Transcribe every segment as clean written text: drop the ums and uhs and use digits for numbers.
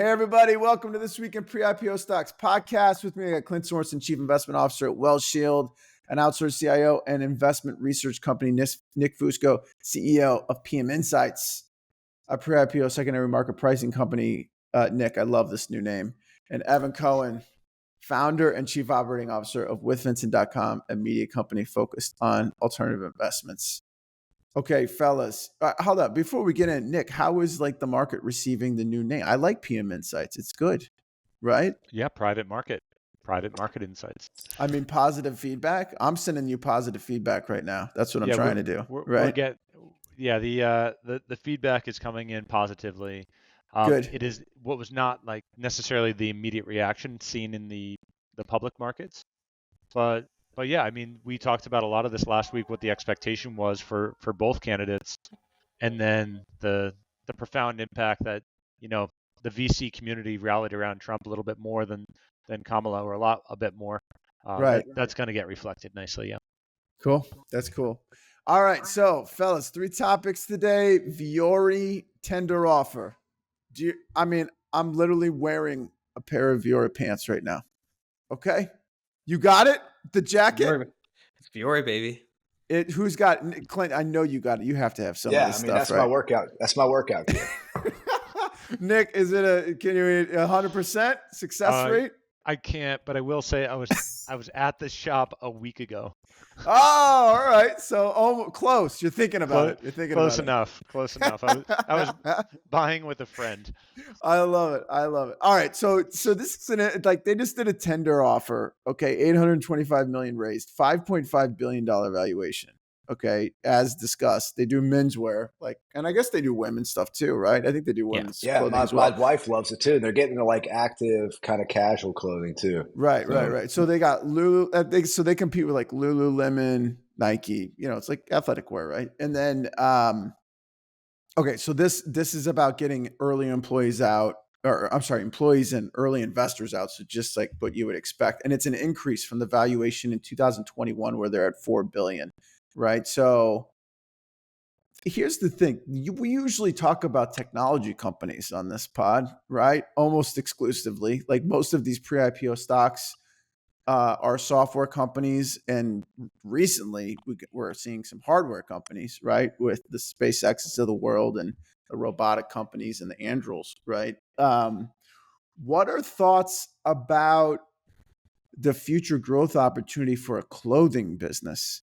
everybody. Welcome to This Week in Pre-IPO Stocks podcast. With me, I got Clint Sorensen, Chief Investment Officer at Wells Shield, an outsourced CIO and investment research company, Nick Fusco, CEO of PM Insights, a pre-IPO secondary market pricing company. Nick, I love this new name. And Evan Cohen, founder and chief operating officer of withvincent.com, a media company focused on alternative investments. Okay, fellas, hold up. Before we get in, Nick, how is the market receiving the new name? I like PM Insights. It's good, right? Yeah, private market insights. I mean, positive feedback. I'm sending you positive feedback right now. That's what I'm trying to do, right? The feedback is coming in positively. Good. It is what was not necessarily the immediate reaction seen in the public markets, but yeah, I mean, we talked about a lot of this last week, what the expectation was for both candidates, and then the profound impact that the VC community rallied around Trump a little bit more than Kamala, or a bit more. Right. That's going to get reflected nicely. Yeah. Cool. That's cool. All right. So, fellas, 3 topics today. Vuori tender offer. I'm literally wearing a pair of Vuori pants right now. Okay. You got it? The jacket? It's Vuori, baby. Who's got Clint? I know you got it. You have to have some of this stuff, that's right? my workout. That's my workout gear. Nick, is it can you 100% success rate? I can't, but I will say I was at the shop a week ago. Oh, all right. So almost close. You're thinking about it. You're thinking close about enough. It. Close enough. I was buying with a friend. I love it. All right. So this is they just did a tender offer. Okay, $825 million raised, $5.5 billion valuation. Okay, as discussed, they do menswear, and I guess they do women's stuff too, right? I think they do women's clothing as well. My wife loves it too. They're getting into active kind of casual clothing too. Right. So they got Lulu. So they compete with Lululemon, Nike. It's like athletic wear, right? And then, okay, so this is about getting early employees out, employees and early investors out. So just like what you would expect, and it's an increase from the valuation in 2021 where they're at $4 billion. Right. So here's the thing. We usually talk about technology companies on this pod, right? Almost exclusively. Most of these pre-IPO stocks are software companies. And recently we're seeing some hardware companies, right? With the SpaceXs of the world and the robotic companies and the Andurils, right? What are thoughts about the future growth opportunity for a clothing business?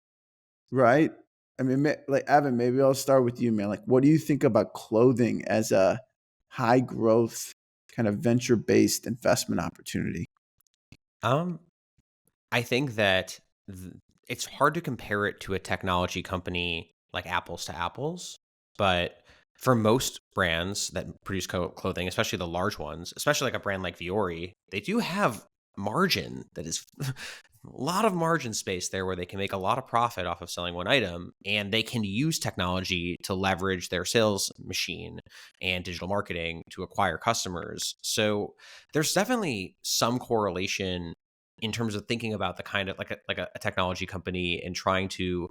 Right. I mean, Evan, maybe I'll start with you, man. What do you think about clothing as a high growth kind of venture based investment opportunity? I think that it's hard to compare it to a technology company like apples to apples, but for most brands that produce clothing, especially the large ones, especially a brand like Vuori, they do have margin that is a lot of margin space there where they can make a lot of profit off of selling one item, and they can use technology to leverage their sales machine and digital marketing to acquire customers. So there's definitely some correlation in terms of thinking about the kind of a technology company and trying to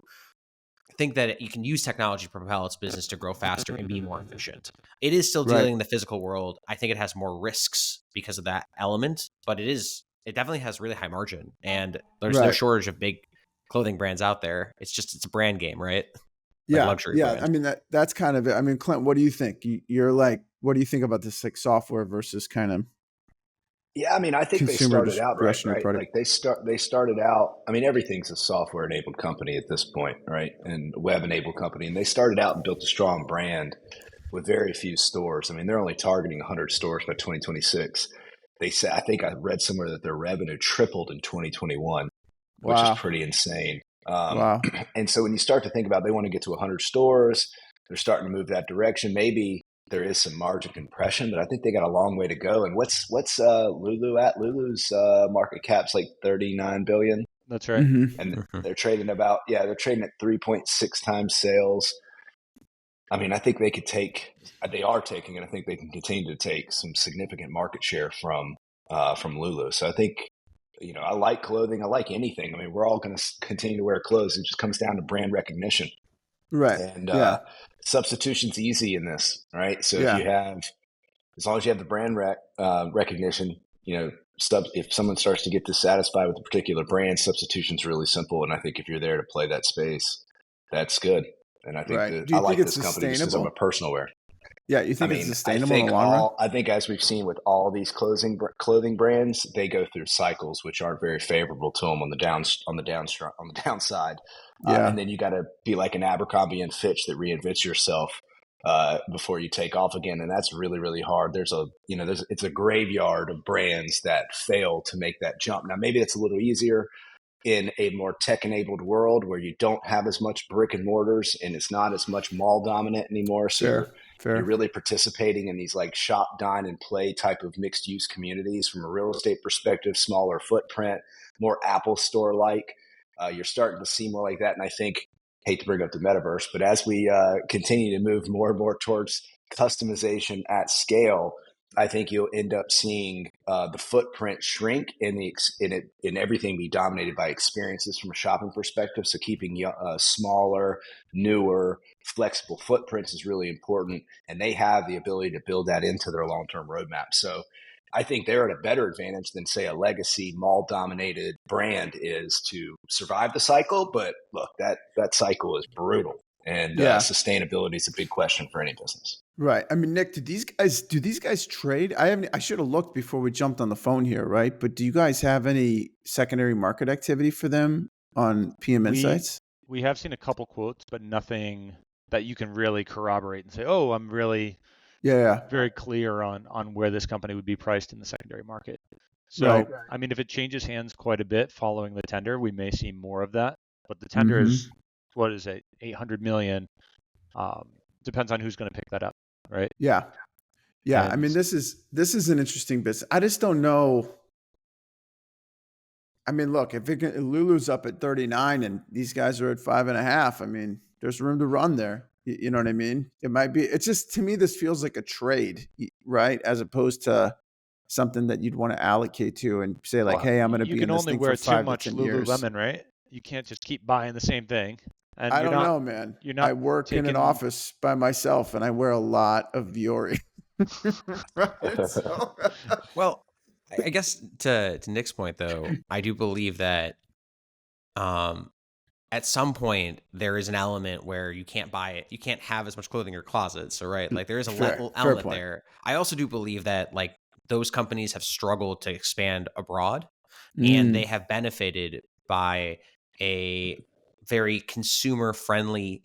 think that you can use technology to propel its business to grow faster and be more efficient. It is still dealing in the physical world. I think it has more risks because of that element, but it definitely has really high margin, and there's no shortage of big clothing brands out there. It's a brand game, right? Luxury brand. I mean, that's kind of it. I mean, Clint, what do you think? You're what do you think about this software versus kind of? Yeah, I mean, I think they started out right. They started out. I mean, everything's a software-enabled company at this point, right? And web-enabled company, and they started out and built a strong brand with very few stores. I mean, they're only targeting 100 stores by 2026. They said, I think I read somewhere that their revenue tripled in 2021, which is pretty insane. Wow. And so when you start to think about they want to get to 100 stores, they're starting to move that direction. Maybe there is some margin compression, but I think they got a long way to go. And what's Lulu at? Lulu's market cap's like $39 billion. That's right. Mm-hmm. And they're trading at 3.6 times sales. I mean, I think they are taking, and I think they can continue to take some significant market share from Lulu. So I think, I like clothing. I like anything. I mean, we're all going to continue to wear clothes. It just comes down to brand recognition. Right. And substitution's easy in this, right? So if you have as long as you have the brand recognition, if someone starts to get dissatisfied with a particular brand, substitution is really simple. And I think if you're there to play that space, that's good. And I think right. Do I you think like it's this company just because I'm a sustainable? personal wear. Yeah, you think it's sustainable in the long run? I think as we've seen with all these clothing brands, they go through cycles which aren't very favorable to them on the downside. Yeah, And then you got to be like an Abercrombie and Fitch that reinvents yourself before you take off again, and that's really, really hard. It's a graveyard of brands that fail to make that jump. Now, maybe it's a little easier in a more tech-enabled world where you don't have as much brick and mortars and it's not as much mall dominant anymore. So you're really participating in these like shop, dine, and play type of mixed use communities from a real estate perspective, smaller footprint, more Apple store like. You're starting to see more like that. And I think, hate to bring up the metaverse, but as we continue to move more and more towards customization at scale, I think you'll end up seeing the footprint shrink in everything be dominated by experiences from a shopping perspective. So keeping smaller, newer, flexible footprints is really important, and they have the ability to build that into their long-term roadmap. So I think they're at a better advantage than, say, a legacy mall-dominated brand is to survive the cycle. But look, that cycle is brutal, and sustainability is a big question for any business. Right. I mean, Nick, do these guys trade? I should have looked before we jumped on the phone here, right? But do you guys have any secondary market activity for them on PM Insights? We have seen a couple quotes, but nothing that you can really corroborate and say, oh, I'm really very clear on where this company would be priced in the secondary market. So, I mean, if it changes hands quite a bit following the tender, we may see more of that. But the tender is, what is it, 800 million? Depends on who's going to pick that up, right? Yeah. Yeah. I mean, this is an interesting business. I just don't know. I mean, look, if Lulu's up at 39 and these guys are at 5.5, I mean, there's room to run there. You know what I mean? It's just, to me, this feels like a trade, right? As opposed to something that you'd want to allocate to and say like, hey, I'm going to be in this thing for 5 to 10 years. You can only wear too much Lululemon, right? You can't just keep buying the same thing. And I don't know, man. I work in an office by myself and I wear a lot of Vuori. Right? So. Well, I guess to Nick's point, though, I do believe that at some point there is an element where you can't buy it. You can't have as much clothing in your closet. So, right, like there is a element there. I also do believe that like those companies have struggled to expand abroad and they have benefited by a very consumer-friendly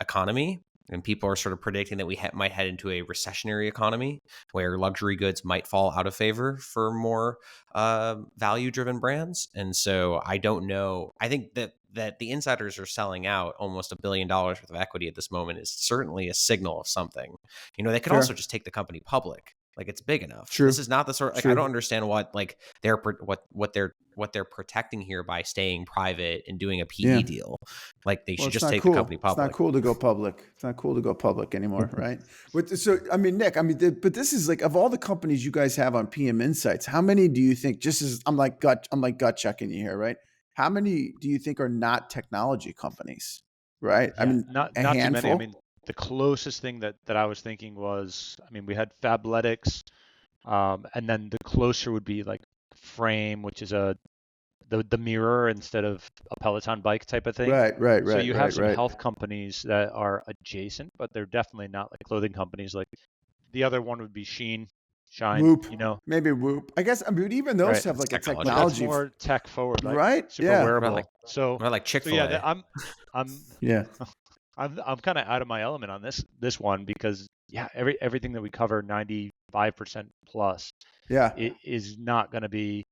economy. And people are sort of predicting that we might head into a recessionary economy where luxury goods might fall out of favor for more value-driven brands. And so I don't know. I think that the insiders are selling out almost $1 billion worth of equity at this moment is certainly a signal of something. They could also just take the company public. Like it's big enough. True. This is not the sort. Like I don't understand what like what they're protecting here by staying private and doing a PE deal. Like they should just take the company public. It's not cool to go public. It's not cool to go public anymore, right? So I mean, Nick, but this is like, of all the companies you guys have on PM Insights, how many do you think? Just as I'm like gut checking you here, right? How many do you think are not technology companies? Right? Yeah, I mean, not too many. I mean, the closest thing that I was thinking was, I mean, we had Fabletics, and then the closer would be like Frame, which is the mirror instead of a Peloton bike type of thing. Right. So you have some health companies that are adjacent, but they're definitely not like clothing companies. Like the other one would be Shine, Whoop, maybe Whoop. I guess, I mean, even those have like a technology. But that's more tech forward, like right? Super wearable. So more like Chick-fil-A. So I'm kind of out of my element on this one because everything that we cover 95% plus it is not going to be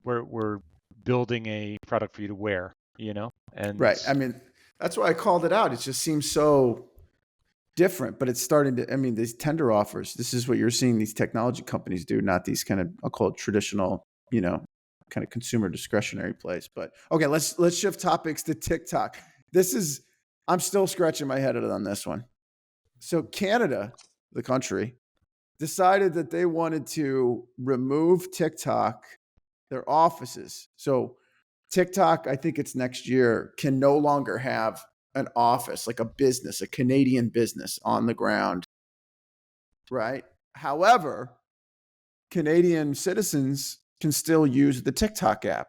we're building a product for you to wear, and right. I mean, that's why I called it out. It just seems so different, but it's starting to, I mean, these tender offers, this is what you're seeing these technology companies do, not these kind of, I'll call it traditional, kind of consumer discretionary plays. But okay, let's shift topics to TikTok. I'm still scratching my head on this one. So Canada, the country, decided that they wanted to remove TikTok, their offices. So TikTok, I think it's next year, can no longer have an office, like a business, a Canadian business on the ground, right? However, Canadian citizens can still use the TikTok app.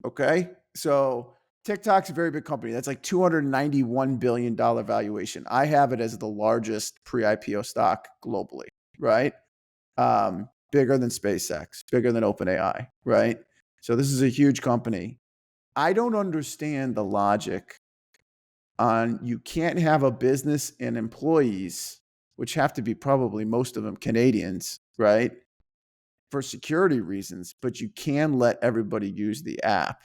Okay. So TikTok's a very big company. That's like $291 billion valuation. I have it as the largest pre-IPO stock globally, right? Bigger than SpaceX, bigger than OpenAI, right? So this is a huge company. I don't understand the logic on you can't have a business and employees, which have to be probably most of them Canadians, right? For security reasons, but you can let everybody use the app.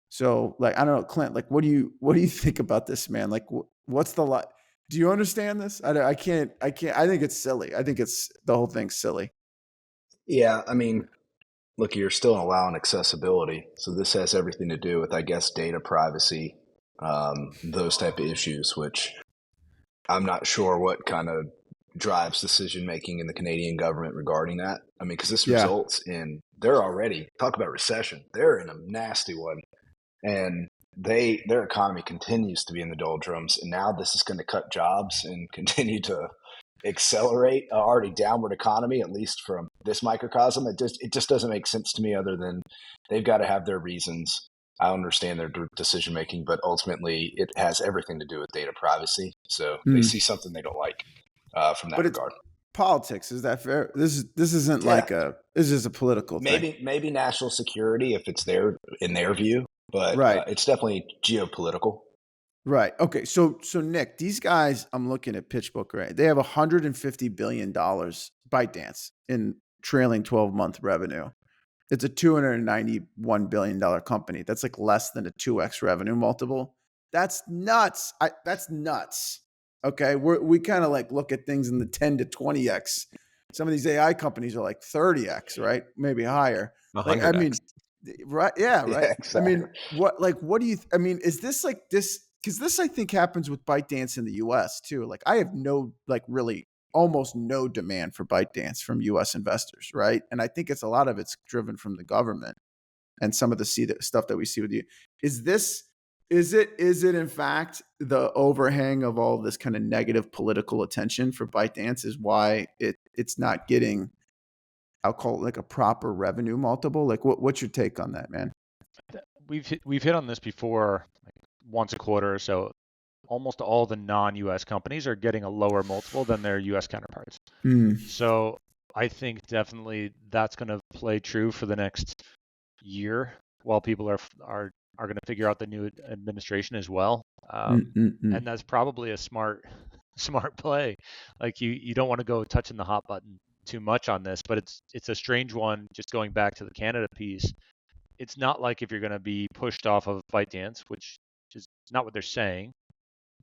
So, like, I don't know, Clint, like, what do you think about this, man? Like, what's the lot? Do you understand this? I can't. I think it's silly. I think it's the whole thing's silly. Yeah, I mean, look, you're still allowing accessibility, so this has everything to do with, I guess, data privacy, those type of issues, which I'm not sure what kind of drives decision making in the Canadian government regarding that. I mean, because this results in they're already talk about recession. They're in a nasty one, and their economy continues to be in the doldrums. And now this is going to cut jobs and continue to accelerate an already downward economy, at least from this microcosm. It just doesn't make sense to me. Other than they've got to have their reasons. I understand their decision making, but ultimately it has everything to do with data privacy. So they see something they don't like from that regard. Politics, is that fair? This isn't like this is a political thing. Maybe national security if it's in their view, but it's definitely geopolitical. Right. Okay. So Nick, these guys, I'm looking at PitchBook, right? They have $150 billion ByteDance in trailing 12-month revenue. It's a $291 billion company. That's like less than a 2x revenue multiple. That's nuts. That's nuts. Okay. We kind of like look at things in the 10 to 20x. Some of these AI companies are like 30x, right? Maybe higher. Like, I mean, right. Yeah. Right. Yeah, exactly. I mean, what do you, I mean, is this like this? Because this, I think, happens with ByteDance in the US too. Like, I have really almost no demand for ByteDance from US investors, right? And I think a lot of it's driven from the government and some of the stuff that we see with you. Is it in fact the overhang of all this kind of negative political attention for ByteDance is why it's not getting, I'll call it like a proper revenue multiple? Like, what's your take on that, man? We've hit on this before, like once a quarter or so. Almost all the non-US companies are getting a lower multiple than their US counterparts. So I think definitely that's going to play true for the next year while people are going to figure out the new administration as well. And that's probably a smart play. Like you don't want to go touching the hot button too much on this, but it's a strange one. Just going back to the Canada piece, it's not like if you're going to be pushed off of ByteDance, which is not what they're saying.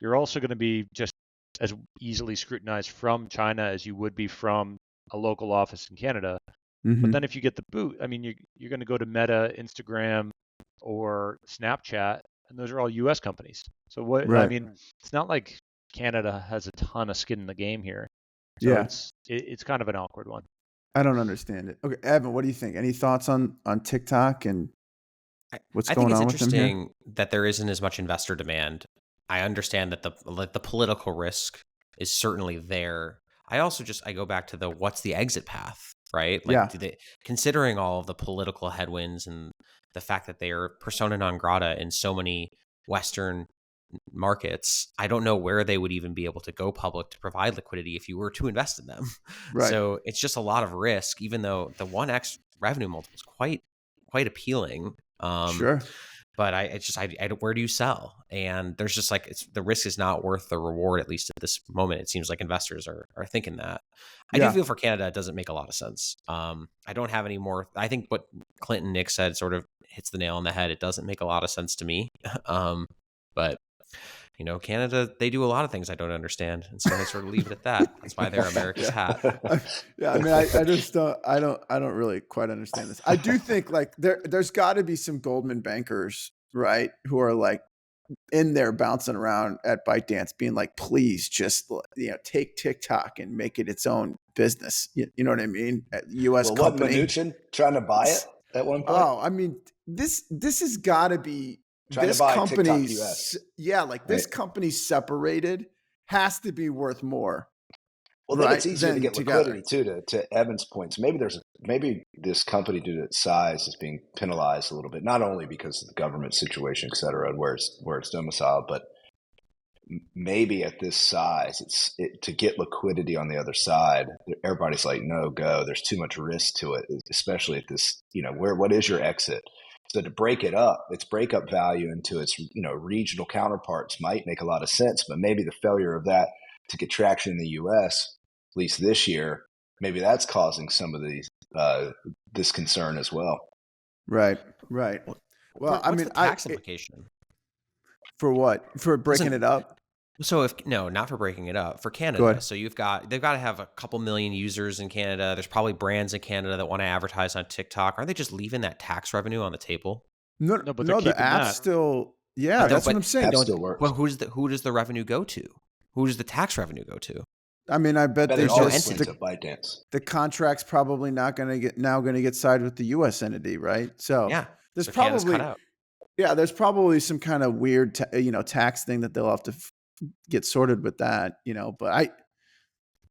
You're also going to be just as easily scrutinized from China as you would be from a local office in Canada. But then if you get the boot, I mean, you're going to go to Meta, Instagram, or Snapchat, and those are all U.S. companies. So I mean, it's not like Canada has a ton of skin in the game here. So it's kind of an awkward one. I don't understand it. Okay, Evan, what do you think? Any thoughts on TikTok and what's going on with them here? I think it's interesting that there isn't as much investor demand. I understand that the political risk is certainly there. I go back to what's the exit path, right? Like, considering all of the political headwinds and the fact that they are persona non grata in so many Western markets, I don't know where they would even be able to go public to provide liquidity if you were to invest in them. Right. So it's just a lot of risk, even though the 1x revenue multiple is quite appealing. Sure. But where do you sell? And there's just like, the risk is not worth the reward, at least at this moment. It seems like investors are thinking that. I do feel for Canada, it doesn't make a lot of sense. I don't have any more. I think what Clint and Nick said sort of hits the nail on the head. It doesn't make a lot of sense to me. But Canada, they do a lot of things I don't understand. And so I sort of leave it at that. That's why they're America's hat. I mean, I just I don't really quite understand this. I do think like there's got to be some Goldman bankers, right, who are like in there bouncing around at ByteDance being like, please just, take TikTok and make it its own business. You know what I mean? U.S. company. What, Mnuchin trying to buy it at one point? Oh, I mean, this has got to be, this company, this company separated has to be worth more Well, then it's easier to get liquidity too. To Evan's points, maybe this company due to its size is being penalized a little bit, not only because of the government situation, et cetera, and where it's domiciled, but maybe at this size, to get liquidity on the other side. Everybody's like, no, go. There's too much risk to it, especially at this. What is your exit? So to break it up, its breakup value into its regional counterparts might make a lot of sense, but maybe the failure of that to get traction in the U.S., at least this year, maybe that's causing some of these this concern as well. Right. Well, what's the tax implication? For what? For breaking it up? So not for breaking it up, for Canada. So they've got to have a couple million users in Canada. There's probably brands in Canada that want to advertise on TikTok. Aren't they just leaving that tax revenue on the table? No, but the app's still. Yeah, that's what I'm saying. App still works. Well, who does the revenue go to? Who does the tax revenue go to? I mean, I bet there's just the contract's probably not going to get signed with the U.S. entity, right? So yeah, there's probably there's probably some kind of weird tax thing that they'll have to get sorted with that, But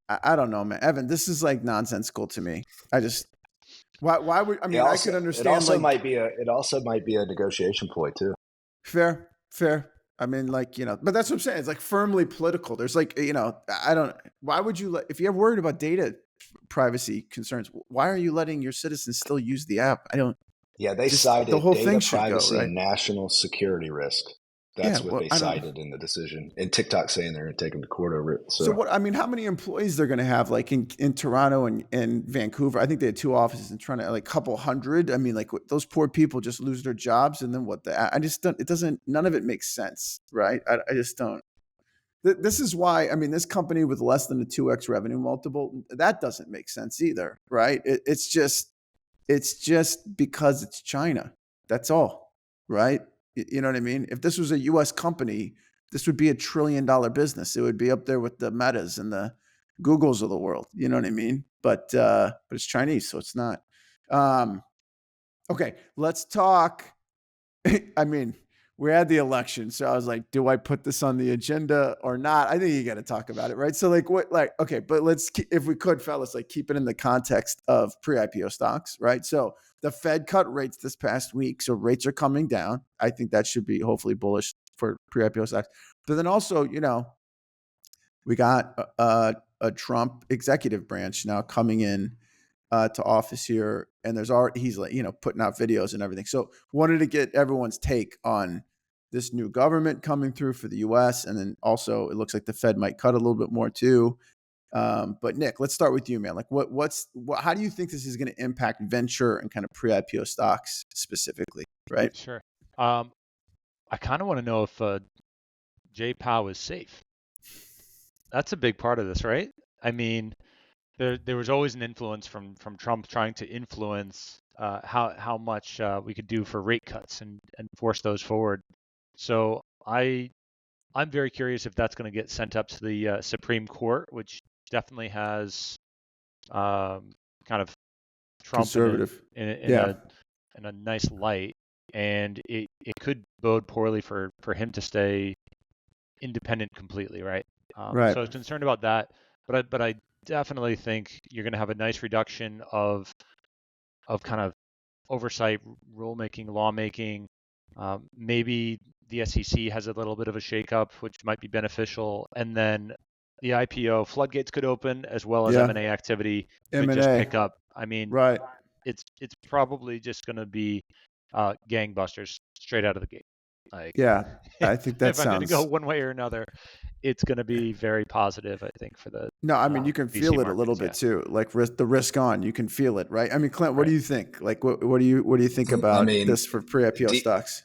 I don't know, man. Evan, this is like nonsensical to me. I just why would I mean I could understand. It also might be a negotiation ploy too. Fair. I mean, but that's what I'm saying. It's like firmly political. There's why would you if you're worried about data privacy concerns, why are you letting your citizens still use the app? Yeah, they cited the whole data thing should privacy go, right? and national security risk. That's what they cited in the decision. And TikTok saying they're going to take them to court over it. So what? I mean, how many employees they're going to have? Like in Toronto and Vancouver, I think they had 2 offices in Toronto, like a couple hundred. I mean, those poor people just lose their jobs, and then what? I just don't. It doesn't. None of it makes sense, right? I just don't. This is why. I mean, this company with less than a 2x revenue multiple, that doesn't make sense either, right? It's just because it's China. That's all, right? You know what I mean? If this was a U.S. company, this would be $1 trillion business. It would be up there with the Metas and the Googles of the world. You know what I mean? But it's Chinese, so it's not. Okay, let's talk. I mean, we had the election, so I was like, do I put this on the agenda or not? I think you got to talk about it, right? So okay, but if we could, fellas, keep it in the context of pre-IPO stocks, right? So the Fed cut rates this past week, so rates are coming down. I think that should be hopefully bullish for pre-IPO stocks. But then also, we got a Trump executive branch now coming in to office here, and he's putting out videos and everything. So wanted to get everyone's take on this new government coming through for the U.S. And then also it looks like the Fed might cut a little bit more too. But Nick, let's start with you, man. How do you think this is going to impact venture and kind of pre-IPO stocks specifically, right? Sure. I kind of want to know if Jay Powell is safe. That's a big part of this, right? I mean, there was always an influence from Trump trying to influence how much we could do for rate cuts and force those forward. So I'm very curious if that's going to get sent up to the Supreme Court, which definitely has kind of Trump conservative in a nice light, and it could bode poorly for him to stay independent completely, right? Right. So I was concerned about that, but I definitely think you're going to have a nice reduction of kind of oversight, rulemaking, lawmaking. Maybe the SEC has a little bit of a shakeup, which might be beneficial, and then the IPO floodgates could open, as well as M&A activity could just pick up. I mean, right? It's probably just going to be gangbusters straight out of the gate. I think that if I'm going to go one way or another, it's going to be very positive, I think, for the. No, I mean, you can feel it a little bit too, like the risk on. You can feel it, right? I mean, Clint, what do you think? Like, what do you think about this for pre-IPO stocks?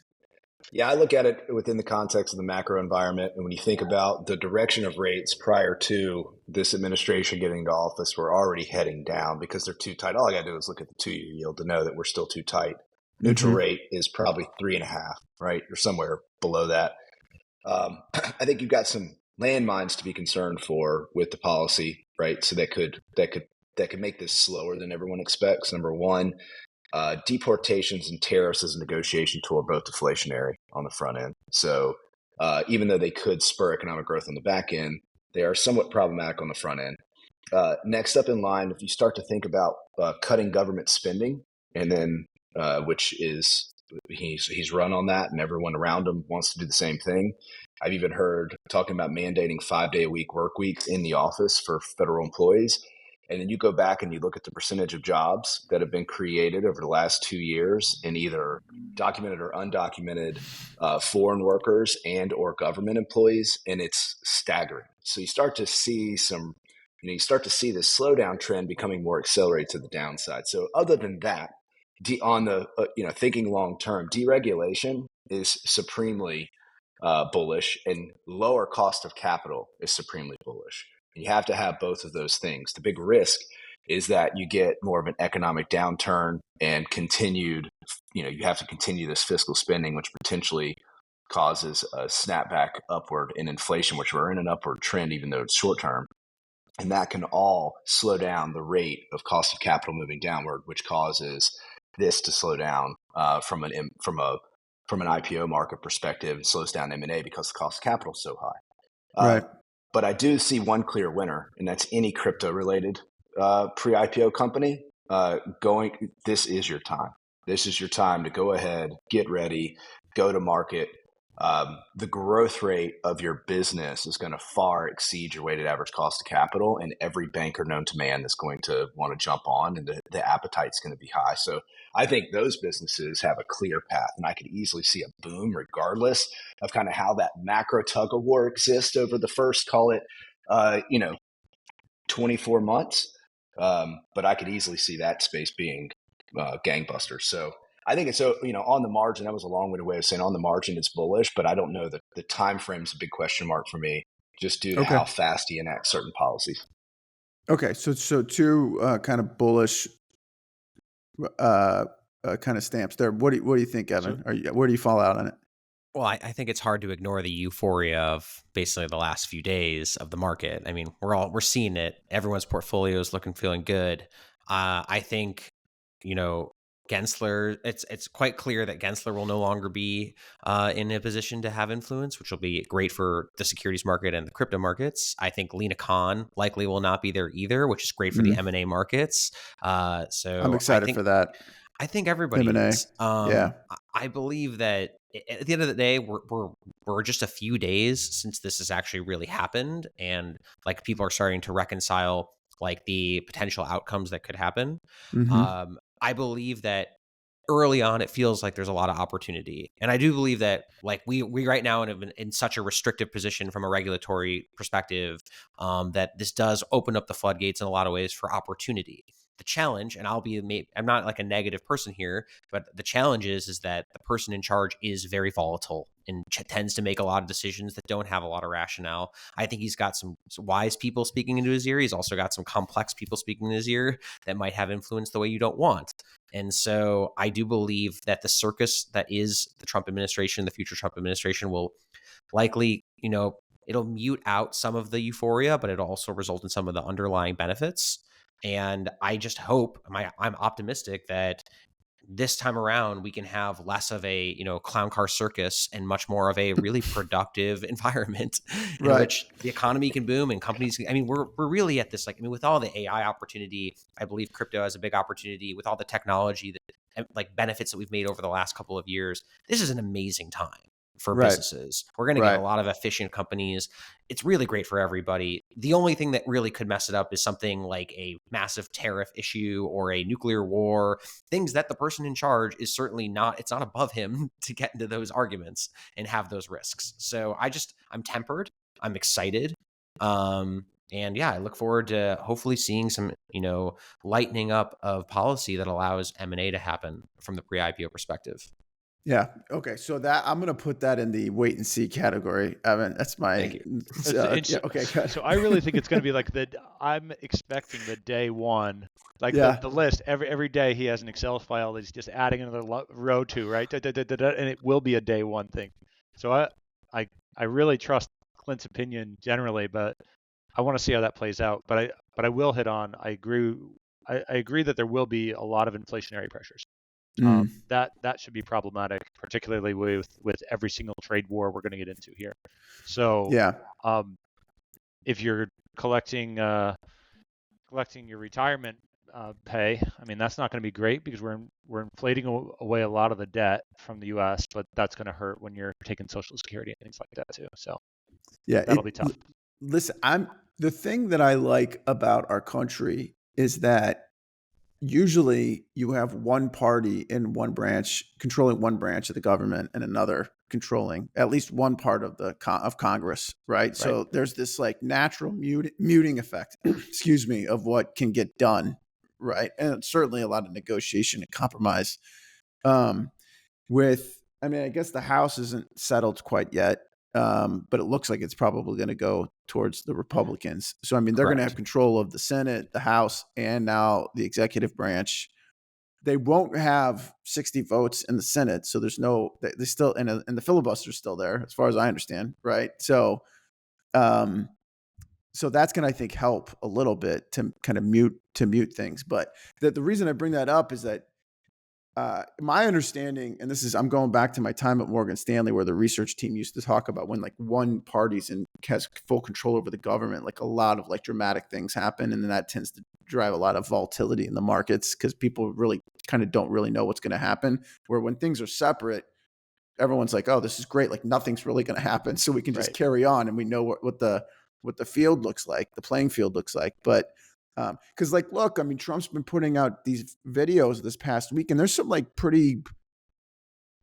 Yeah, I look at it within the context of the macro environment, and when you think about the direction of rates prior to this administration getting into office, we're already heading down because they're too tight. All I got to do is look at the 2-year yield to know that we're still too tight. Neutral rate is probably 3.5, right, or somewhere below that. I think you've got some landmines to be concerned for with the policy, right? So that could make this slower than everyone expects. Number one, deportations and tariffs as a negotiation tool are both deflationary on the front end. So even though they could spur economic growth on the back end, they are somewhat problematic on the front end. Next up in line, if you start to think about cutting government spending, and then which is he's run on that, and everyone around him wants to do the same thing. I've even heard talking about mandating 5-day-a-week work weeks in the office for federal employees. And then you go back and you look at the percentage of jobs that have been created over the last 2 years in either documented or undocumented foreign workers and or government employees, and it's staggering. So you start to see you start to see this slowdown trend becoming more accelerated to the downside. So other than that, on the thinking long term, deregulation is supremely bullish, and lower cost of capital is supremely bullish. And you have to have both of those things. The big risk is that you get more of an economic downturn and continued, you have to continue this fiscal spending, which potentially causes a snapback upward in inflation, which we're in an upward trend, even though it's short term. And that can all slow down the rate of cost of capital moving downward, which causes this to slow down from an IPO market perspective. It slows down M&A because the cost of capital is so high. Right. But I do see one clear winner, and that's any crypto-related pre-IPO company this is your time. This is your time to go ahead, get ready, go to market. The growth rate of your business is going to far exceed your weighted average cost of capital, and every banker known to man is going to want to jump on, and the appetite's going to be high. So I think those businesses have a clear path, and I could easily see a boom regardless of kind of how that macro tug of war exists over the first, call it, 24 months. But I could easily see that space being gangbusters. So I think it's on the margin. That was a long-winded way of saying on the margin it's bullish, but I don't know that the time frame's a big question mark for me, just due to how fast he enacts certain policies. Okay, so two kind of bullish kind of stamps there. What do you think, Evan? Where do you fall out on it? Well, I think it's hard to ignore the euphoria of basically the last few days of the market. I mean, we're seeing it. Everyone's portfolio is feeling good. I think, Gensler, it's quite clear that Gensler will no longer be in a position to have influence, which will be great for the securities market and the crypto markets. I think Lena Khan likely will not be there either, which is great for the M&A markets. So I'm excited for that. I think everybody M&A. is. I believe that at the end of the day, we're just a few days since this has actually really happened, and like people are starting to reconcile like the potential outcomes that could happen. Mm-hmm. I believe that early on it feels like there's a lot of opportunity, and I do believe that like we right now in such a restrictive position from a regulatory perspective, that this does open up the floodgates in a lot of ways for opportunity. The challenge, and I'm not like a negative person here, but the challenge is that the person in charge is very volatile and tends to make a lot of decisions that don't have a lot of rationale. I think he's got some wise people speaking into his ear. He's also got some complex people speaking in his ear that might have influence the way you don't want. And so I do believe that the circus that is the Trump administration, the future Trump administration, will likely, it'll mute out some of the euphoria, but it'll also result in some of the underlying benefits. And I just hope, I'm optimistic that this time around we can have less of a clown car circus and much more of a really productive environment in which the economy can boom and companies. I mean, we're really at this with all the AI opportunity, I believe crypto has a big opportunity with all the technology that benefits that we've made over the last couple of years. This is an amazing time for businesses. We're going to get a lot of efficient companies. It's really great for everybody. The only thing that really could mess it up is something like a massive tariff issue or a nuclear war, things that the person in charge is certainly not, it's not above him to get into those arguments and have those risks. So I'm tempered. I'm excited. And yeah, I look forward to hopefully seeing some, lightening up of policy that allows M&A to happen from the pre-IPO perspective. Yeah. Okay. So I'm going to put that in the wait and see category. Evan, that's my. Okay. So I really think it's going to be like I'm expecting the day one, the list. Every day he has an Excel file that he's just adding another row to, right? And it will be a day one thing. So I really trust Clint's opinion generally, but I want to see how that plays out. But I will hit on. I agree that there will be a lot of inflationary pressures. That should be problematic, particularly with every single trade war we're going to get into here. So if you're collecting collecting your retirement pay. I mean, that's not going to be great because we're inflating away a lot of the debt from the U.S., but that's going to hurt when you're taking Social Security and things like that too. So yeah, that'll be tough. Listen, the thing that I like about our country is that usually you have one party in one branch controlling one branch of the government and another controlling at least one part of the of Congress, right? So there's this like natural muting effect, excuse me, of what can get done, right? And certainly a lot of negotiation and compromise. I mean, I guess the House isn't settled quite yet, but it looks like it's probably going to go towards the Republicans. So, I mean, they're going to have control of the Senate, the House, and now the executive branch. They won't have 60 votes in the Senate, so there's no. They still and the filibuster's still there, as far as I understand, right? So, so that's going to, I think, help a little bit to kind of mute things. But the reason I bring that up is that my understanding, and I'm going back to my time at Morgan Stanley, where the research team used to talk about when like one party's has full control over the government, like a lot of like dramatic things happen. And then that tends to drive a lot of volatility in the markets because people really kind of don't really know what's going to happen. Where when things are separate, everyone's like, oh, this is great. Like nothing's really going to happen. So we can just carry on and we know what the field looks like, the playing field looks like. But because like, look, I mean, Trump's been putting out these videos this past week, and there's some like pretty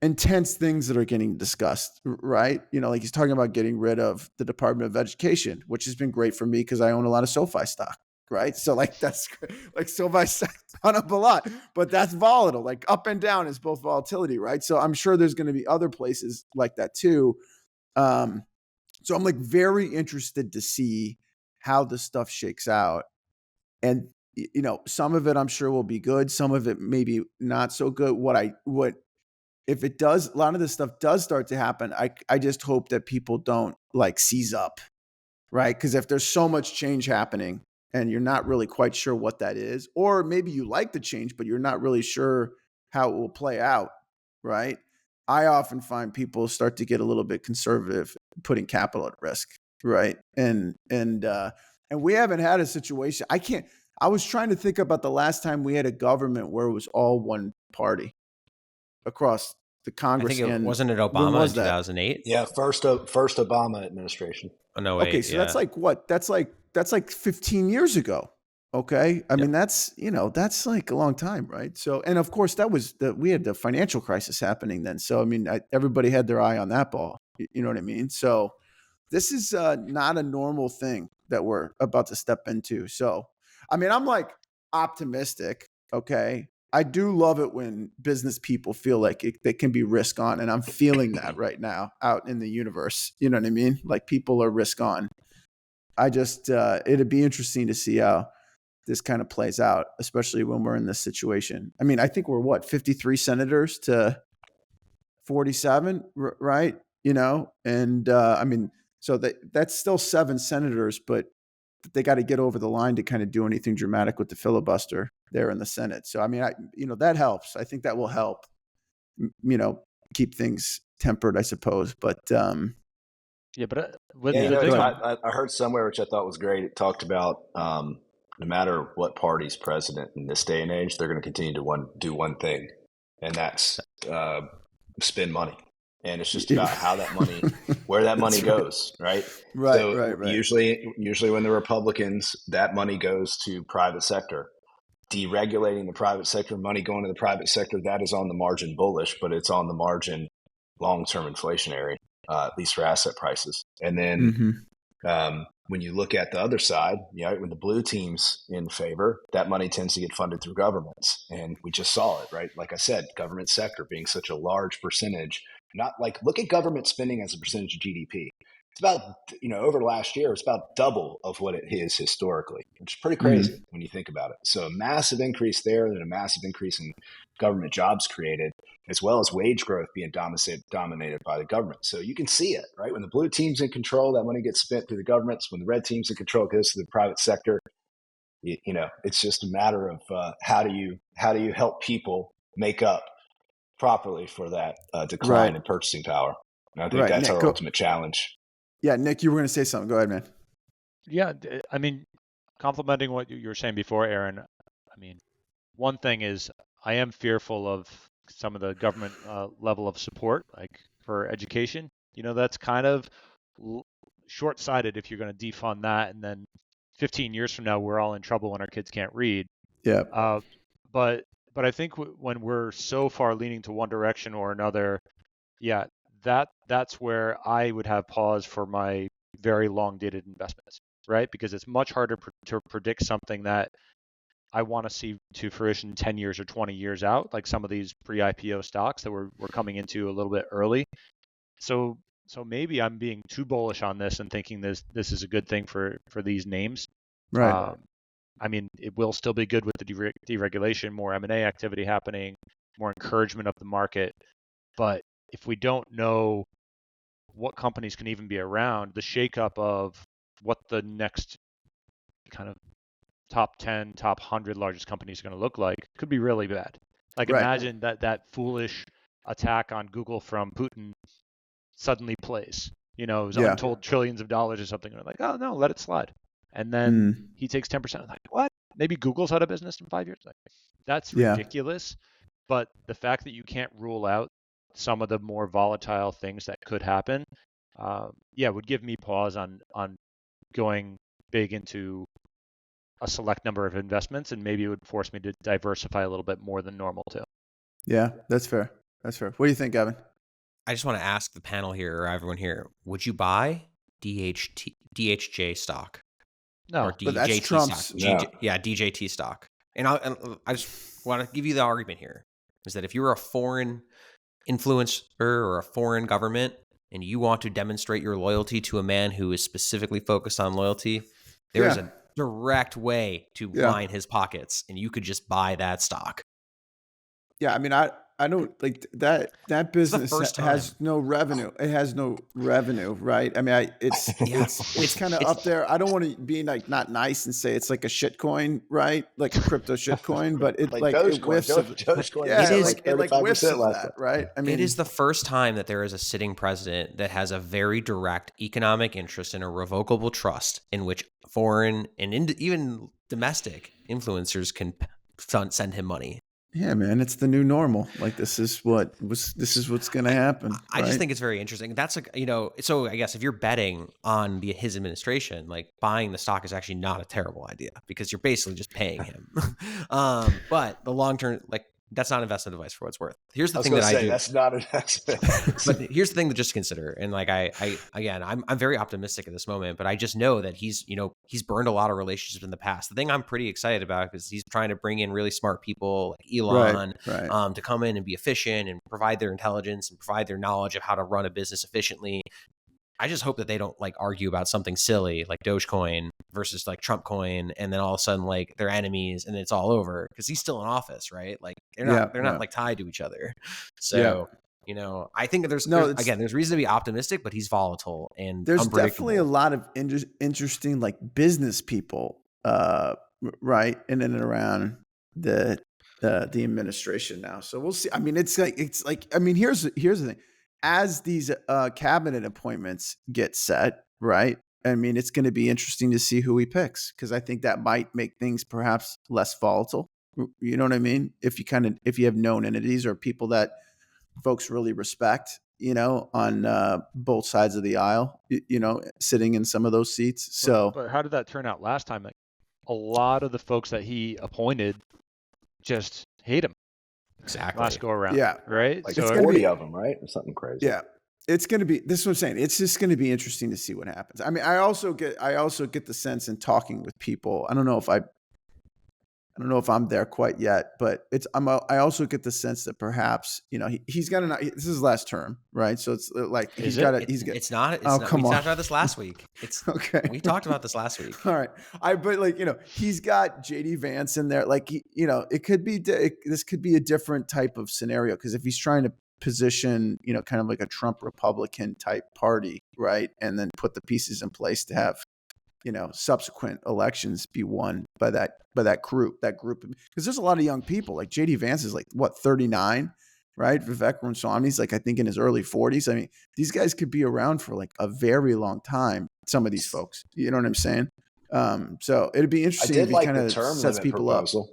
intense things that are getting discussed, right? You know, like he's talking about getting rid of the Department of Education, which has been great for me because I own a lot of SoFi stock, right? So like that's like SoFi stock's gone up a lot, but that's volatile. Like up and down is both volatility, right? So I'm sure there's going to be other places like that too. So I'm like very interested to see how this stuff shakes out. And, you know, some of it I'm sure will be good. Some of it maybe not so good. If it does, a lot of this stuff does start to happen. I just hope that people don't like seize up, right? Because if there's so much change happening and you're not really quite sure what that is, or maybe you like the change, but you're not really sure how it will play out, right? I often find people start to get a little bit conservative, putting capital at risk, right? And we haven't had a situation. I was trying to think about the last time we had a government where it was all one party across the Congress. I think wasn't it Obama in 2008? Yeah, first Obama administration. Oh, no, okay, so that's like what? That's like 15 years ago. Okay, I mean that's like a long time, right? So, and of course we had the financial crisis happening then. So I mean, everybody had their eye on that ball. You know what I mean? So this is not a normal thing that we're about to step into. So, I mean, I'm like optimistic. Okay. I do love it when business people feel like they can be risk on. And I'm feeling that right now out in the universe. You know what I mean? Like people are risk on. I just, it'd be interesting to see how this kind of plays out, especially when we're in this situation. I mean, I think we're 53 senators to 47, right? You know, and I mean, so that's still 7 senators, but they got to get over the line to kind of do anything dramatic with the filibuster there in the Senate. So, I mean, that helps. I think that will help, keep things tempered, I suppose. But yeah, but I heard somewhere, which I thought was great. It talked about no matter what party's president in this day and age, they're going to continue to do one thing, and that's spend money. And it's just about how that money, where that money goes, right? Right. Usually when the Republicans, that money goes to private sector. Deregulating the private sector, money going to the private sector, that is on the margin bullish, but it's on the margin long-term inflationary, at least for asset prices. And then when you look at the other side, when the blue team's in favor, that money tends to get funded through governments. And we just saw it, right? Like I said, government sector being such a large percentage. Not like, look at government spending as a percentage of GDP. It's about, over last year, it's about double of what it is historically, which is pretty crazy when you think about it. So a massive increase there, then a massive increase in government jobs created, as well as wage growth being dominated by the government. So you can see it, right? When the blue team's in control, that money gets spent through the governments. When the red team's in control, it goes to the private sector. It's just a matter of how do you help people make up properly for that decline in purchasing power. And I think that's Nick, our ultimate challenge. Yeah, Nick, you were going to say something. Go ahead, man. Yeah, I mean, Complementing what you were saying before, Aaron, I mean, one thing is I am fearful of some of the government level of support, like for education. That's kind of short-sighted if you're going to defund that, and then 15 years from now we're all in trouble when our kids can't read. Yeah. But I think when we're so far leaning to one direction or another, yeah, that's where I would have pause for my very long-dated investments, right? Because it's much harder to predict something that I want to see to fruition 10 years or 20 years out, like some of these pre-IPO stocks that we're coming into a little bit early. So maybe I'm being too bullish on this and thinking this is a good thing for these names. Right. I mean, it will still be good with the deregulation, more M&A activity happening, more encouragement of the market. But if we don't know what companies can even be around, the shakeup of what the next kind of top 10, top 100 largest companies are going to look like could be really bad. Like imagine that foolish attack on Google from Putin suddenly plays. It was untold trillions of dollars or something. And we're like, oh no, let it slide. And then he takes 10%. Like, what? Maybe Google's out of business in 5 years? Like, that's ridiculous. But the fact that you can't rule out some of the more volatile things that could happen, would give me pause on going big into a select number of investments, and maybe it would force me to diversify a little bit more than normal too. Yeah, that's fair. That's fair. What do you think, Evan? I just want to ask the panel here or everyone here, would you buy DHJ stock? No, or DJT Trump's, stock. DJT stock. And I just want to give you the argument here is that if you're a foreign influencer or a foreign government and you want to demonstrate your loyalty to a man who is specifically focused on loyalty, there is a direct way to line his pockets, and you could just buy that stock. Yeah, I mean, I don't like that business has no revenue. It has no revenue, right? I mean, it's kind of up there. I don't want to be like not nice and say it's like a shit coin, right? Like a crypto shit coin, but it like it whiffs of Dogecoin. Yeah, it like whiffs of that, right? I mean, it is the first time that there is a sitting president that has a very direct economic interest in a revocable trust in which foreign and even domestic influencers can send him money. Yeah, man, it's the new normal. Like this is what's going to happen. I just think it's very interesting. That's so I guess if you're betting on his administration, like buying the stock is actually not a terrible idea because you're basically just paying him. But the long term, like that's not investment advice for what it's worth. Here's the thing that I do. That's not investment. But here's the thing to just consider. And like I'm very optimistic at this moment, but I just know that he's burned a lot of relationships in the past. The thing I'm pretty excited about is he's trying to bring in really smart people like Elon to come in and be efficient and provide their intelligence and provide their knowledge of how to run a business efficiently. I just hope that they don't like argue about something silly like Dogecoin versus like Trump coin, and then all of a sudden like they're enemies and it's all over because he's still in office, right? Like they're not like tied to each other. So I think there's reason to be optimistic, but he's volatile and there's definitely a lot of interesting like business people, right, in and around the administration now. So we'll see. I mean, it's like I mean, here's the thing. As these cabinet appointments get set, right? I mean, it's going to be interesting to see who he picks because I think that might make things perhaps less volatile. You know what I mean? If you have known entities or people that folks really respect, on both sides of the aisle, sitting in some of those seats. So, but how did that turn out last time? Like a lot of the folks that he appointed just hate him. Exactly. Last go around. Yeah. Right. Like so 40 of them, right? Or something crazy. Yeah. It's going to be, this is what I'm saying. It's just going to be interesting to see what happens. I mean, I also get the sense in talking with people. I don't know if I'm there quite yet, but I also get the sense that perhaps, he's got this is his last term, right? So it's like, it's not, we talked about this last week. Okay. We talked about this last week. All right. But like, he's got JD Vance in there. Like, it could be, this could be a different type of scenario. Cause if he's trying to position, kind of like a Trump Republican type party, right? And then put the pieces in place to have, subsequent elections be won by that group, because there's a lot of young people. Like JD Vance is like 39, right? Vivek Ramaswamy's like I think in his early 40s. I mean, these guys could be around for like a very long time. Some of these folks, you know what I'm saying? So it'd be I interesting did if he like kind the of term sets limit people up. proposal.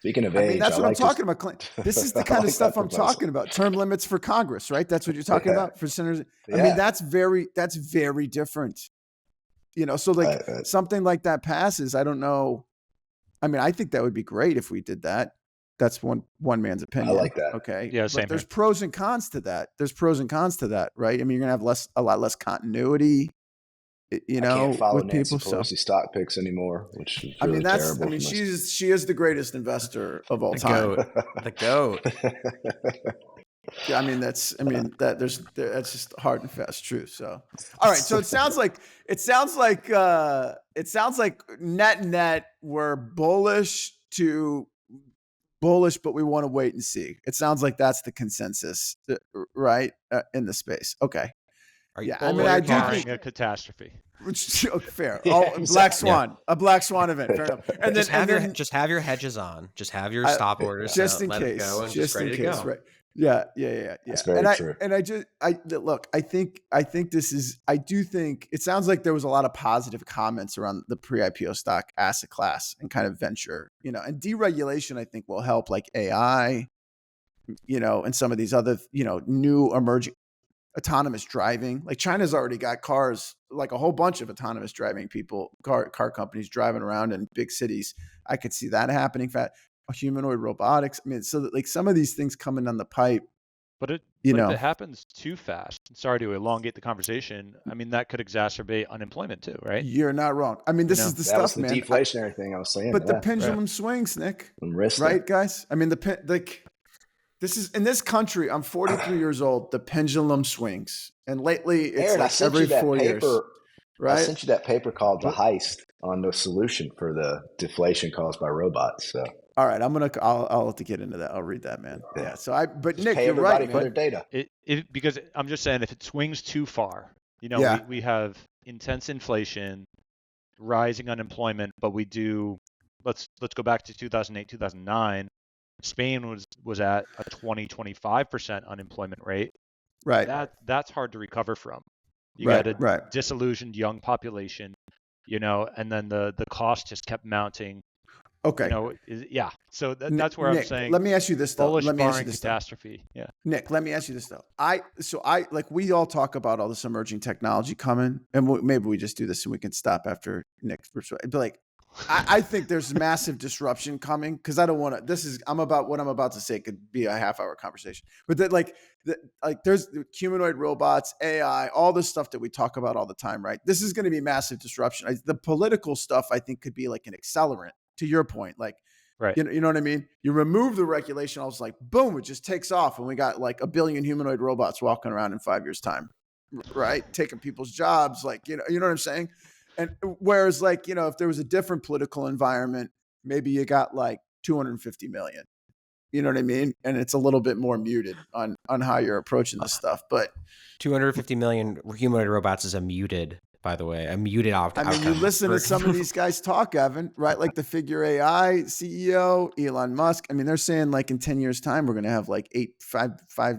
Speaking of I mean, age, that's I what I'm like this. talking about. This is the I kind of like stuff that I'm proposal. talking about. Term limits for Congress, right? That's what you're talking Yeah. about for senators. I Yeah. mean, that's very different. So like something like that passes. I don't know. I mean, I think that would be great if we did that. That's one man's opinion. I like that. Okay. Yeah, same but there's here. pros and cons to that. Right? I mean, you're gonna have a lot less continuity. I can't follow with Nancy people. Pelosi stock picks animore, which is really terrible. I mean, she is the greatest investor of all time. The goat. Yeah, I mean that's just hard and fast truth. So, all right. So it sounds like net we're bullish, but we want to wait and see. It sounds like that's the consensus, right? In the space. Okay. Yeah, I mean, I do think a catastrophe. Fair. Yeah, Black swan, a black swan event. Fair enough. And just then just have your hedges on. Just have your stop orders. Just in let case. It go and just ready in to case. go. Right. Yeah. That's very true. And I think this is. I do think it sounds like there was a lot of positive comments around the pre-IPO stock asset class and kind of venture. And deregulation I think will help, like AI. And some of these other new emerging. Autonomous driving, like China's already got cars, like a whole bunch of autonomous driving car companies driving around in big cities. I could see that happening. Humanoid robotics. I mean, so that like some of these things coming down the pipe. But if it happens too fast, sorry to elongate the conversation, I mean, that could exacerbate unemployment too, right? You're not wrong. I mean, this is the that stuff, was the man. deflationary thing I was saying. But the pendulum swings, Nick. Right, guys? I mean, this is in this country. I'm 43 years old. The pendulum swings, and lately it's Aaron, like every 4 years. Right? I sent you that paper called "The Heist" on the solution for the deflation caused by robots. So, all right, I'll have to get into that. I'll read that, man. Yeah. So but just Nick, pay you're right, for their data. Because I'm just saying, if it swings too far, we have intense inflation, rising unemployment, but we do. Let's go back to 2008, 2009. Spain was at a 20-25% unemployment rate. Right. That's hard to recover from. You got a disillusioned young population, and then the cost just kept mounting. Okay. So that's where Nick, I'm saying. Let me ask you this though. Bullish barring catastrophe. Yeah. Nick, let me ask you this though. We all talk about all this emerging technology coming, and maybe we just do this and we can stop after Nick's. But like, I think there's massive disruption coming because I don't want to. What I'm about to say could be a half-hour conversation. But there's humanoid robots, AI, all this stuff that we talk about all the time, right? This is going to be massive disruption. The political stuff I think could be like an accelerant. To your point, like, right. You know what I mean? You remove the regulation, I was like, boom, it just takes off, and we got like 1 billion humanoid robots walking around in 5 years' time, right? Taking people's jobs, like you know what I'm saying? And whereas like, if there was a different political environment, maybe you got like 250 million. You know what I mean? And it's a little bit more muted on how you're approaching this stuff. But 250 million humanoid robots is a muted, by the way, a muted outcome. I mean, you listen to some of these guys talk, Evan, right? Like the Figure AI CEO, Elon Musk. I mean, they're saying like in 10 years' time, we're going to have like 5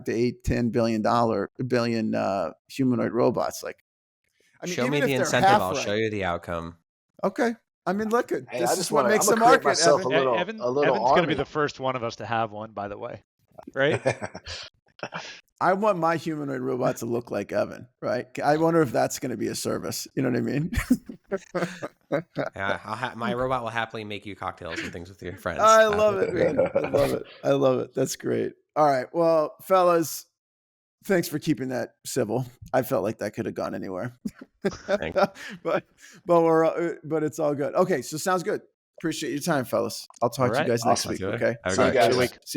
to 10 billion humanoid robots. Like, I mean, show me the incentive. I'll show you the outcome. Okay. I mean, look, this is what makes the market. Evan's going to be the first one of us to have one, by the way. Right? I want my humanoid robot to look like Evan, right? I wonder if that's going to be a service. You know what I mean? Yeah, my robot will happily make you cocktails and things with your friends. I love it, man. I love it. That's great. All right. Well, fellas, thanks for keeping that civil. I felt like that could have gone anywhere. but it's all good. Okay, so sounds good. Appreciate your time, fellas. I'll talk to you guys next week. Okay. Have a good week. See you.